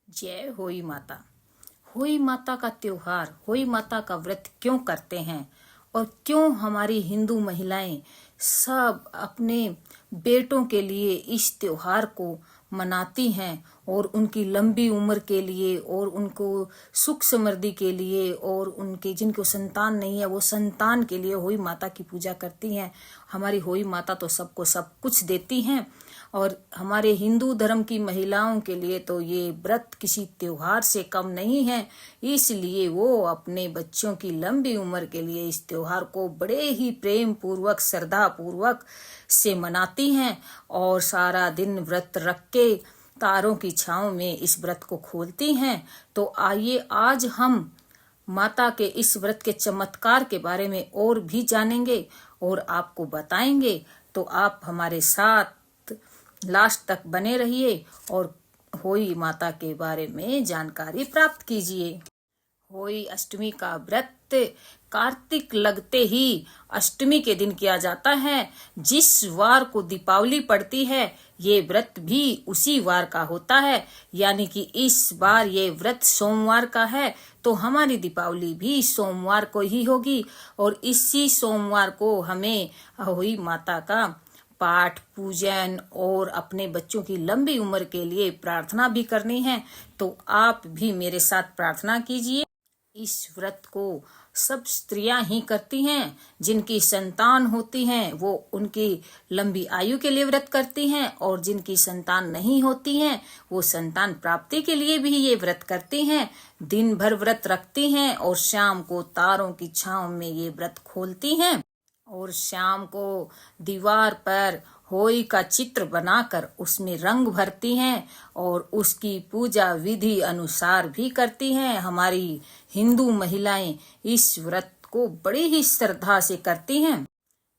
जय होई माता। होई माता का त्योहार, होई माता का व्रत क्यों करते हैं और क्यों हमारी हिंदू महिलाएं सब अपने बेटों के लिए इस त्योहार को मनाती हैं और उनकी लंबी उम्र के लिए और उनको सुख समृद्धि के लिए और उनके जिनको संतान नहीं है वो संतान के लिए होई माता की पूजा करती हैं। हमारी होई माता तो सबको सब कुछ देती हैं और हमारे हिंदू धर्म की महिलाओं के लिए तो ये व्रत किसी त्योहार से कम नहीं है। इसलिए वो अपने बच्चों की लंबी उम्र के लिए इस त्योहार को बड़े ही प्रेम पूर्वक श्रद्धा पूर्वक से मनाती हैं और सारा दिन व्रत रख के तारों की छांव में इस व्रत को खोलती हैं। तो आइए आज हम माता के इस व्रत के चमत्कार के बारे में और भी जानेंगे और आपको बताएंगे। तो आप हमारे साथ लास्ट तक बने रहिए और होई माता के बारे में जानकारी प्राप्त कीजिए। होई अष्टमी का व्रत कार्तिक लगते ही अष्टमी के दिन किया जाता है। जिस वार को दीपावली पड़ती है ये व्रत भी उसी वार का होता है, यानी कि इस बार ये व्रत सोमवार का है तो हमारी दीपावली भी सोमवार को ही होगी और इसी सोमवार को हमें होई माता का पाठ पूजन और अपने बच्चों की लंबी उम्र के लिए प्रार्थना भी करनी है। तो आप भी मेरे साथ प्रार्थना कीजिए। इस व्रत को सब स्त्रियां ही करती हैं। जिनकी संतान होती हैं वो उनकी लंबी आयु के लिए व्रत करती हैं और जिनकी संतान नहीं होती हैं वो संतान प्राप्ति के लिए भी ये व्रत करती हैं। दिन भर व्रत रखती हैं और शाम को तारों की छांव में ये व्रत खोलती हैं और शाम को दीवार पर होई का चित्र बनाकर उसमें रंग भरती हैं और उसकी पूजा विधि अनुसार भी करती हैं। हमारी हिंदू महिलाएं इस व्रत को बड़ी ही श्रद्धा से करती हैं।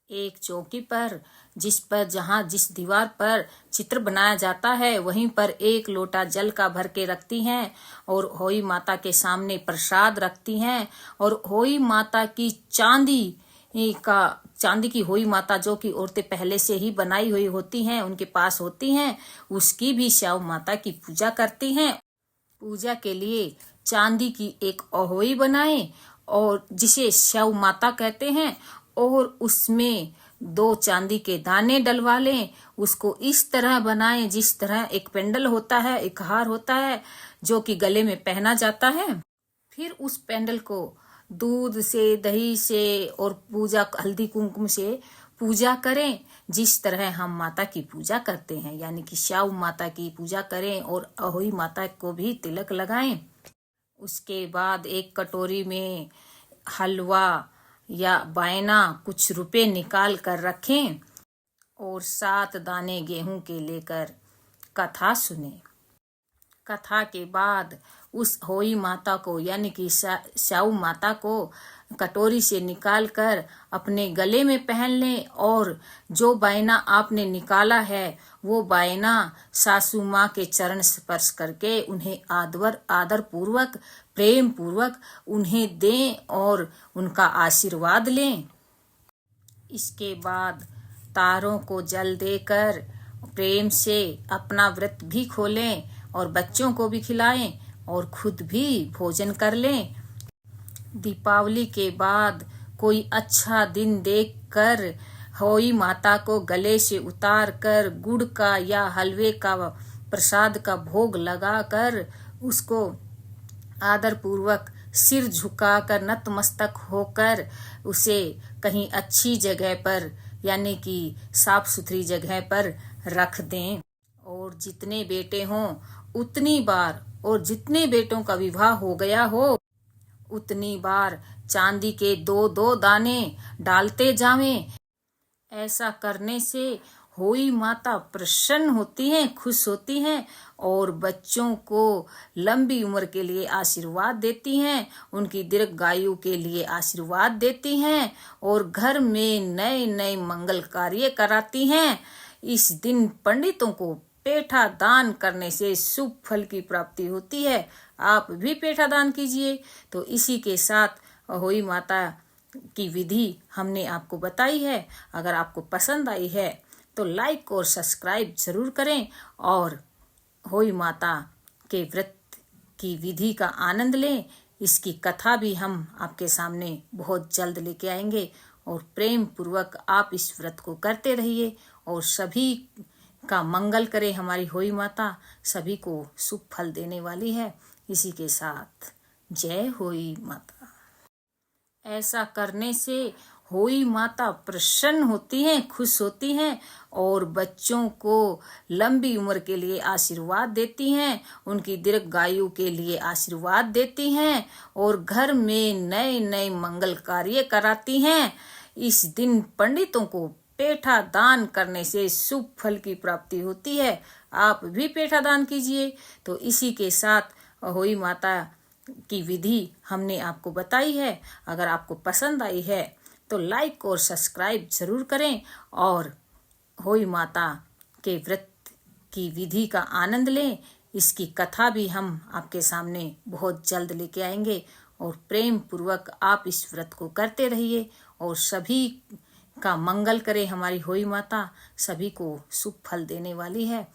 एक चौकी पर जिस दीवार पर चित्र बनाया जाता है वहीं पर एक लोटा जल का भर के रखती हैं और होई माता के सामने प्रसाद रखती हैं और होई माता की चांदी की होई माता जो कि औरतें पहले से ही बनाई हुई होती हैं उनके पास होती हैं, उसकी भी श्याम माता की पूजा करती हैं। पूजा के लिए चांदी की एक अहोई बनाएं और जिसे श्याम माता कहते हैं और उसमें 2 चांदी के दाने डलवा लें। उसको इस तरह बनाएं जिस तरह एक पेंडल होता है, एक हार होता है जो कि गले में पहना जाता है। फिर उस पेंडल को दूध से, दही से और पूजा हल्दी कुमकुम से पूजा करें जिस तरह हम माता की पूजा करते हैं, यानी कि श्याम माता की पूजा करें और अहोई माता को भी तिलक लगाएं। उसके बाद एक कटोरी में हलवा या बायना कुछ रुपए निकाल कर रखें और 7 दाने गेहूं के लेकर कथा सुने। कथा के बाद उस होई माता को यानी कि श्याम माता को कटोरी से निकालकर अपने गले में पहन लें और जो बायना आपने निकाला है वो बायना सासू माँ के चरण स्पर्श करके उन्हें आदर पूर्वक प्रेम पूर्वक उन्हें दें और उनका आशीर्वाद लें। इसके बाद तारों को जल देकर प्रेम से अपना व्रत भी खोलें और बच्चों को भी खिलाएं और खुद भी भोजन कर लें। दीपावली के बाद कोई अच्छा दिन देखकर होई माता को गले से उतार कर गुड़ का या हलवे का प्रसाद का भोग लगाकर उसको आदर पूर्वक सिर झुकाकर नतमस्तक होकर उसे कहीं अच्छी जगह पर यानी कि साफ सुथरी जगह पर रख दें और जितने बेटे हों उतनी बार और जितने बेटों का विवाह हो गया हो उतनी बार चांदी के 2-2 दाने डालते जावें। ऐसा करने से होई माता प्रसन्न होती हैं, खुश होती हैं और बच्चों को लंबी उम्र के लिए आशीर्वाद देती हैं, उनकी दीर्घायु के लिए आशीर्वाद देती हैं और घर में नए नए मंगल कार्य कराती हैं। इस दिन पंडितों को पेठा दान करने से शुभ फल की प्राप्ति होती है। आप भी पेठा दान कीजिए। तो इसी के साथ होई माता की विधि हमने आपको बताई है। अगर आपको पसंद आई है तो लाइक और सब्सक्राइब जरूर करें और होई माता के व्रत की विधि का आनंद लें। इसकी कथा भी हम आपके सामने बहुत जल्द लेके आएंगे और प्रेम पूर्वक आप इस व्रत को करते रहिए और सभी का मंगल करे हमारी होई माता, सभी को शुभ फल देने वाली है। इसी के साथ जय होई माता। ऐसा करने से होई माता प्रसन्न होती हैं, खुश होती हैं और बच्चों को लंबी उम्र के लिए आशीर्वाद देती हैं, उनकी दीर्घायु के लिए आशीर्वाद देती हैं और घर में नए नए मंगल कार्य कराती हैं। इस दिन पंडितों को पेठा दान करने से शुभ फल की प्राप्ति होती है। आप भी पेठा दान कीजिए। तो इसी के साथ होई माता की विधि हमने आपको बताई है। अगर आपको पसंद आई है तो लाइक और सब्सक्राइब जरूर करें और होई माता के व्रत की विधि का आनंद लें। इसकी कथा भी हम आपके सामने बहुत जल्द लेके आएंगे और प्रेम पूर्वक आप इस व्रत को करते रहिए और सभी का मंगल करे हमारी होई माता, सभी को शुभ फल देने वाली है।